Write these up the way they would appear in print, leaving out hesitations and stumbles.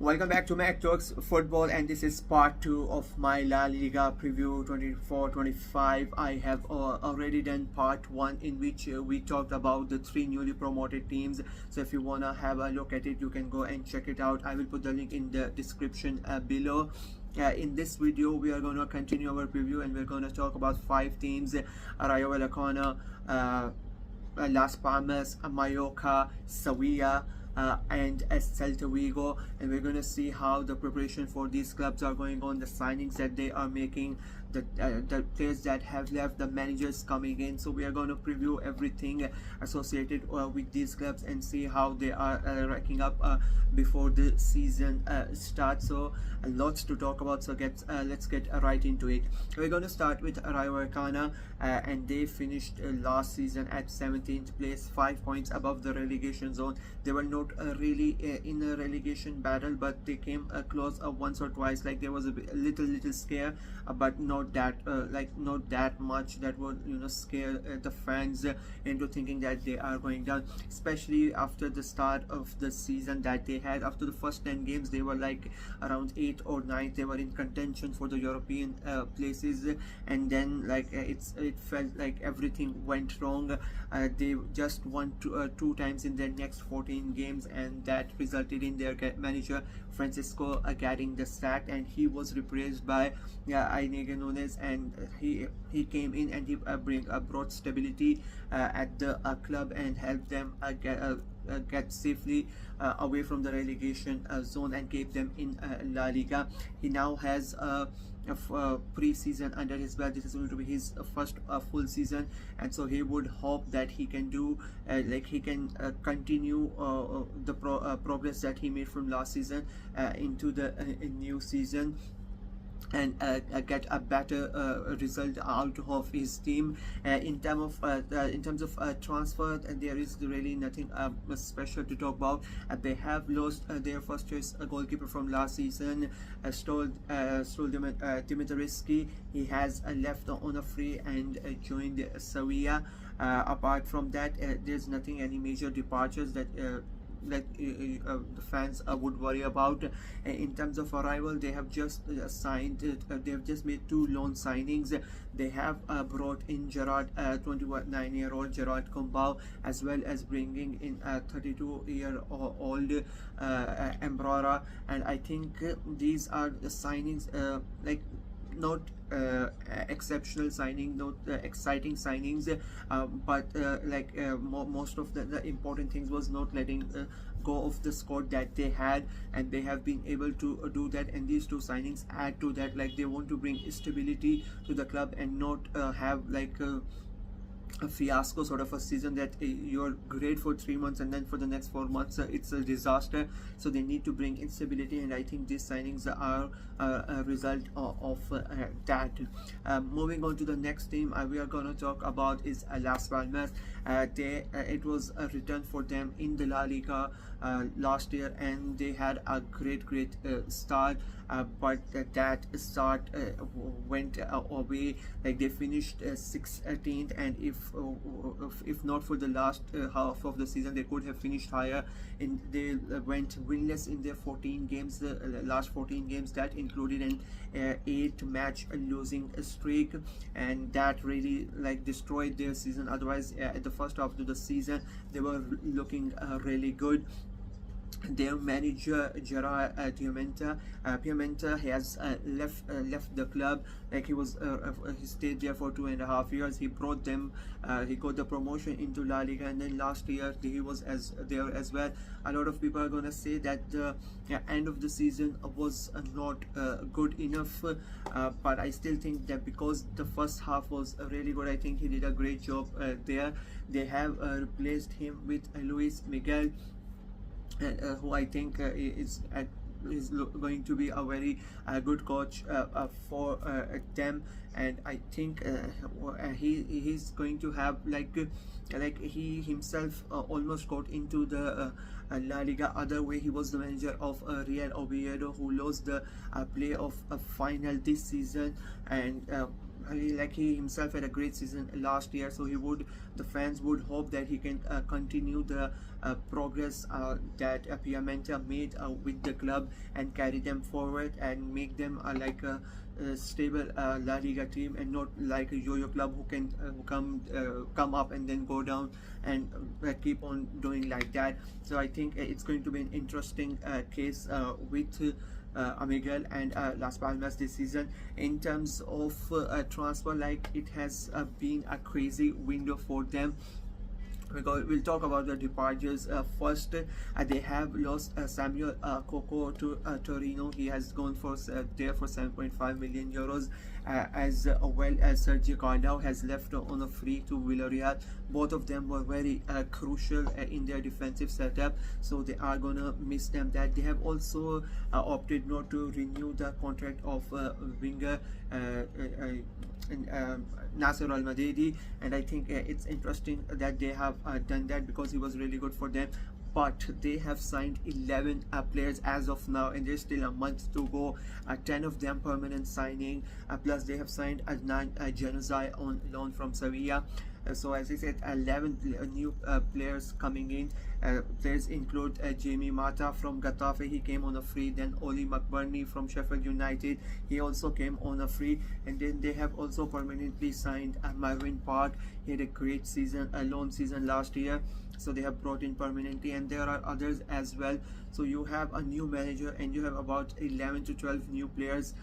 Welcome back to Mac Talks Football, and this is part 2 of my La Liga preview 24-25. I have already done part 1 in which we talked about the 3 newly promoted teams. So if you want to have a look at it, you can go and check it out. I will put the link in the description below. In this video, we are going to continue our preview and we're going to talk about 5 teams: Rayo Vallecano, Las Palmas, Mallorca, Sevilla, and Celta Vigo, and we're going to see how the preparation for these clubs are going on, the signings that they are making, the players that have left, the managers coming in. So we are going to preview everything associated with these clubs and see how they are racking up before the season starts. So lots to talk about, so let's get right into it. We're going to start with Rayo Vallecano, and they finished last season at 17th place, 5 points above the relegation zone. They were not really in a relegation battle, but they came close once or twice. Like there was a little scare, but not that not that much that would scare the fans into thinking that they are going down, especially after the start of the season that they had. After the first 10 games, they were like around 8th or 9th. They were in contention for the European places, and then it felt like everything went wrong. They just won two times in their next 14 games, and that resulted in their manager Francisco getting the sack, and he was replaced by Inigo Nunes, and he came in and he brought stability at the club and helped them get safely away from the relegation zone and keep them in La Liga. He now has pre-season under his belt. This is going to be his first full season, and so he would hope that he can do he can continue the progress that he made from last season into the new season, and get a better result out of his team. In terms of transfer, and there is really nothing special to talk about. They have lost their first choice goalkeeper from last season, Dimitrescu. He has left on a free and joined Sevilla. Apart from that, there's any major departures that the fans would worry about. In terms of arrival, they have just signed they have just made 2 loan signings. They have brought in 29-year-old Gerard Combau, as well as bringing in 32-year-old Embrara, and I think these are the signings not exceptional signing, not exciting signings, but most of the important things was not letting go of the squad that they had, and they have been able to do that. And these 2 signings add to that. They want to bring stability to the club and not have a fiasco sort of a season that you're great for 3 months and then for the next 4 months it's a disaster. So they need to bring instability, and I think these signings are a result of that. Moving on to the next team we are going to talk about is Las Palmas. It was a return for them in the La Liga last year, and they had a great start, but that start went away. They finished 16th, and if not for the last half of the season, they could have finished higher. And they went winless in their 14 games, last 14 games. That included an 8-match losing streak, and that really destroyed their season. Otherwise, at the first half of the season, they were looking really good. Their manager Gerard Pimenta has left the club. He stayed there for 2.5 years. He brought them, he got the promotion into La Liga, and then last year he was there as well. A lot of people are going to say that the end of the season was not good enough, but I still think that because the first half was really good, I think he did a great job there. They have replaced him with Luis Miguel, who I think is going to be a very good coach for them. And I think he's going to have he himself almost got into the La Liga other way. He was the manager of Real Oviedo, who lost the playoff final this season, and he himself had a great season last year, so the fans would hope that he can continue the progress that Piamenta made with the club and carry them forward and make them like a stable La Liga team, and not like a yo-yo club who can come up and then go down and keep on doing like that. So I think it's going to be an interesting case with Miguel and Las Palmas this season. In terms of transfer, like, it has been a crazy window for them. We'll talk about the departures first. They have lost Samuel Coco to Torino. He has gone for there for 7.5 million euros, as well as Sergio Cardao has left on a free to Villarreal. Both of them were very crucial in their defensive setup, so they are gonna miss them. That they have also opted not to renew the contract of winger Nasser Al Madedi, and I think it's interesting that they have done that because he was really good for them. But they have signed 11 players as of now, and there's still a month to go. 10 of them permanent signing, plus they have signed Adnan Januzaj on loan from Sevilla. So as I said, 11 new players coming in. Players include Jamie Mata from Getafe. He came on a free. Then Oli McBurney from Sheffield United. He also came on a free. And then they have also permanently signed Marvin Park. He had a great season, a loan season last year. So they have brought in permanently, and there are others as well. So you have a new manager, and you have about 11 to 12 new players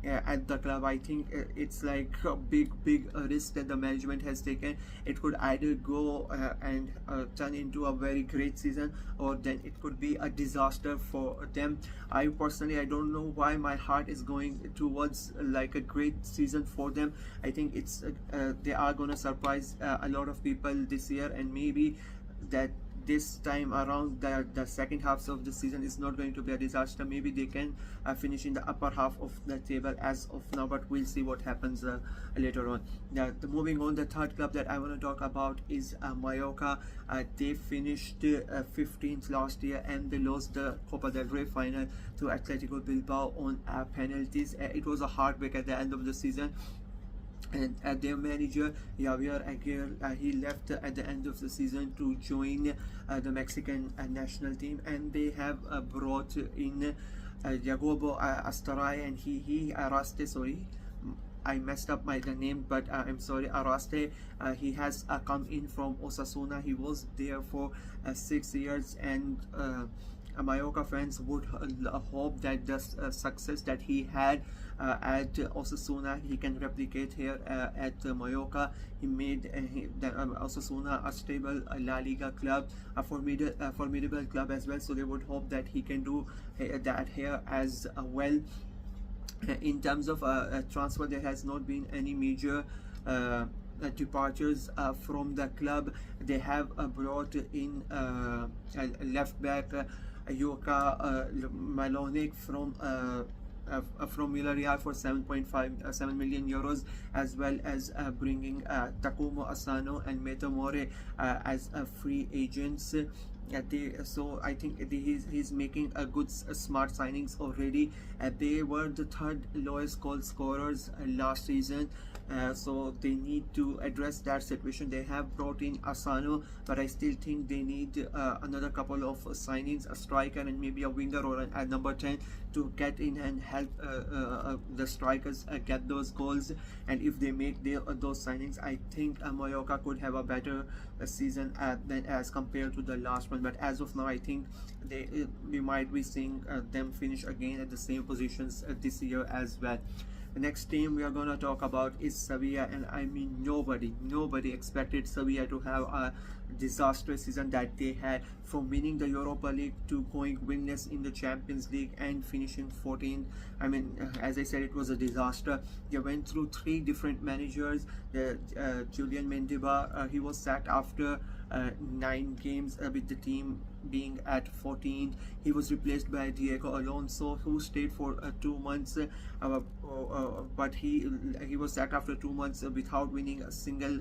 at the club. I think it's like a big risk that the management has taken. It could either go and turn into a very great season, or then it could be a disaster for them. I don't know why my heart is going towards like a great season for them. I think it's they are gonna surprise a lot of people this year, and maybe that this time around the second half of the season is not going to be a disaster. Maybe they can finish in the upper half of the table as of now, but we'll see what happens later on. Now, moving on, the third club that I want to talk about is Mallorca. They finished 15th last year, and they lost the Copa del Rey final to Atletico Bilbao on penalties. It was a heartbreak at the end of the season. And their manager Javier Aguirre, he left at the end of the season to join the Mexican national team, and they have brought in Jacobo Astaray, and he Araste, sorry, I messed up the name, but I'm sorry, Araste. He has come in from Osasuna. He was there for 6 years, and Mallorca fans would hope that the success that he had at Osasuna, he can replicate here at Mallorca. He made Osasuna a stable La Liga club, a formidable club as well. So they would hope that he can do that here as well. In terms of transfer, there has not been any major departures from the club. They have brought in left back Joka Malonic from Villarreal for 7 million euros, as well as bringing Takumo Asano and Meta More as free agents. So I think he's making a good smart signings already. They were the third lowest goal scorers last season, so they need to address that situation. They have brought in Asano, but I still think they need another couple of signings, a striker and maybe a winger or a number 10 to get in and help the strikers get those goals. And if they make those signings, I think Mallorca could have a better season than as compared to the last one. But as of now, I think we might be seeing them finish again at the same positions this year as well. The next team we are going to talk about is Sevilla, and I mean nobody expected Sevilla to have a disastrous season that they had, from winning the Europa League to going winless in the Champions League and finishing 14th. I mean, as I said, it was a disaster. They went through 3 different managers. Julian Mendiba, he was sacked after 9 games with the team being at 14. He was replaced by Diego Alonso, who stayed for 2 months, but he was sacked after 2 months without winning a single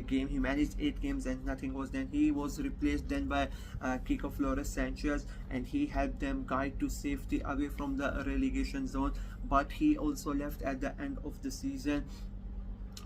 game. He managed 8 games and nothing was Ramos. Then he was replaced then by Kiko Flores Sanchez, and he helped them guide to safety away from the relegation zone. But he also left at the end of the season.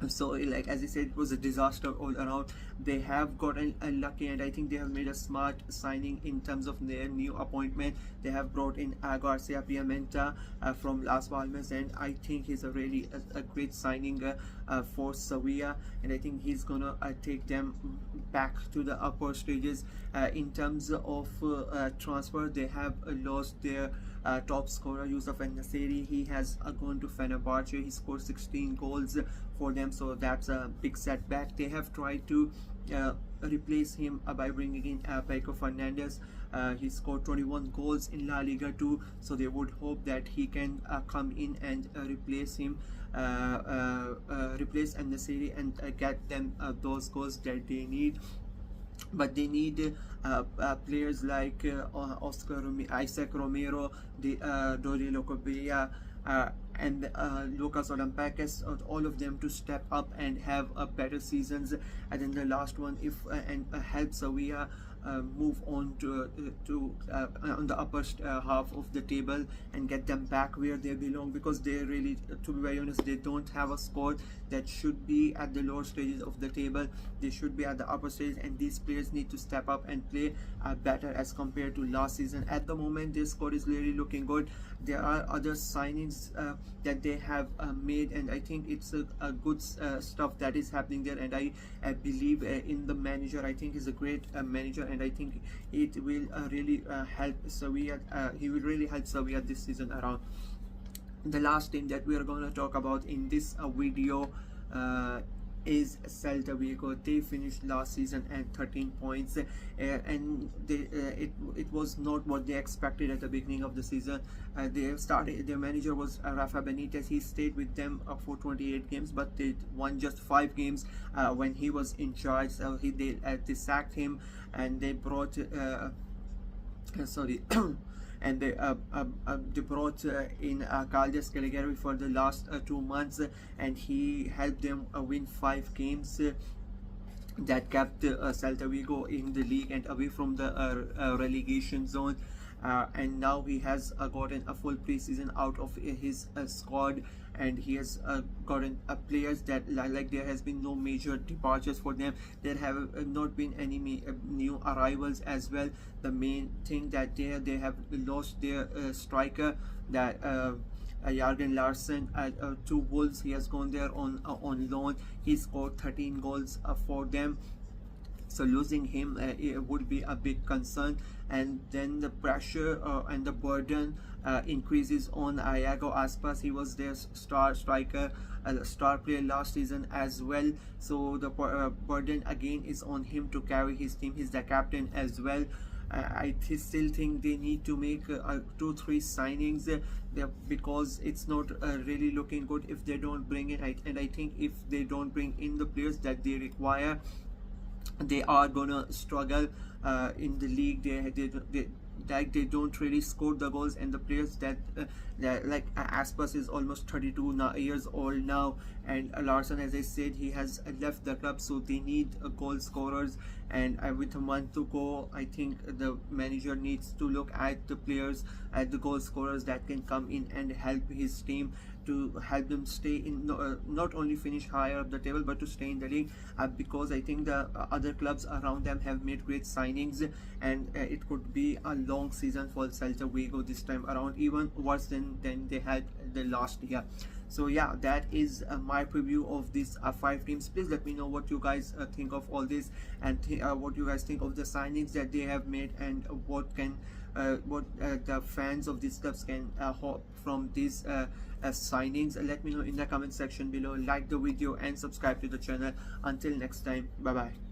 So like as I said, it was a disaster all around. They have gotten unlucky, and I think they have made a smart signing in terms of their new appointment. They have brought in Garcia Piamenta from Las Palmas, and I think he's a really a great signing for Sevilla, and I think he's gonna take them back to the upper stages. In terms of transfer, they have lost their top scorer Yusuf Nasiri. He has gone to Fenerbahce. He scored 16 goals for them, so that's a big setback. They have tried to replace him by bringing in Paco Fernandez. He scored 21 goals in La Liga too, so they would hope that he can come in and replace him, replace Nasiri, and get them those goals that they need. But they need players like Isaac Romero, Dori Locobia, and Lucas Olampakis, all of them to step up and have better seasons. And then the last one, if and help Sevilla move on to on the upper half of the table and get them back where they belong, because they really, to be very honest, they don't have a squad that should be at the lower stages of the table. They should be at the upper stage, and these players need to step up and play better as compared to last season. At the moment, their squad is really looking good. There are other signings that they have made, and I think it's a good stuff that is happening there, and I believe in the manager. I think he's a great manager, and I think it will really help Sevilla. He will really help Sevilla this season around. The last team that we are going to talk about in this video is Celta Vigo. They finished last season at 13 points, and it was not what they expected at the beginning of the season. They started, their manager was Rafa Benitez. He stayed with them for 28 games, but they won just 5 games when he was in charge. So they sacked him, and they brought sorry and they brought in Caldes Caligari for the last 2 months, and he helped them win 5 games that kept Celta Vigo in the league and away from the relegation zone. And now he has gotten a full preseason out of his squad, and he has gotten players that like there has been no major departures for them. There have not been any new arrivals as well. The main thing that they have lost their striker, that Jürgen Larsen, to Wolves. He has gone there on loan. He scored 13 goals for them. So losing him it would be a big concern, and then the pressure and the burden increases on Iago Aspas. He was their star striker, star player last season as well. So the burden again is on him to carry his team. He's the captain as well. I still think they need to make 2-3 signings because it's not really looking good if they don't bring in. And I think if they don't bring in the players that they require, they are gonna struggle in the league. They don't really score the goals, and the players that like Aspas is almost 32 years old now, and Larsen, as I said, he has left the club, so they need goal scorers. And with a month to go, I think the manager needs to look at the players, at the goal scorers that can come in and help his team, to help them stay in, not only finish higher up the table, but to stay in the league, because I think the other clubs around them have made great signings, and it could be a long season for Celta Vigo this time around, even worse than they had the last year. So yeah, that is my preview of these 5 teams. Please let me know what you guys think of all this, and what you guys think of the signings that they have made, and what the fans of these clubs can hope from these signings. Let me know in the comment section below. Like the video and subscribe to the channel. Until next time, bye bye.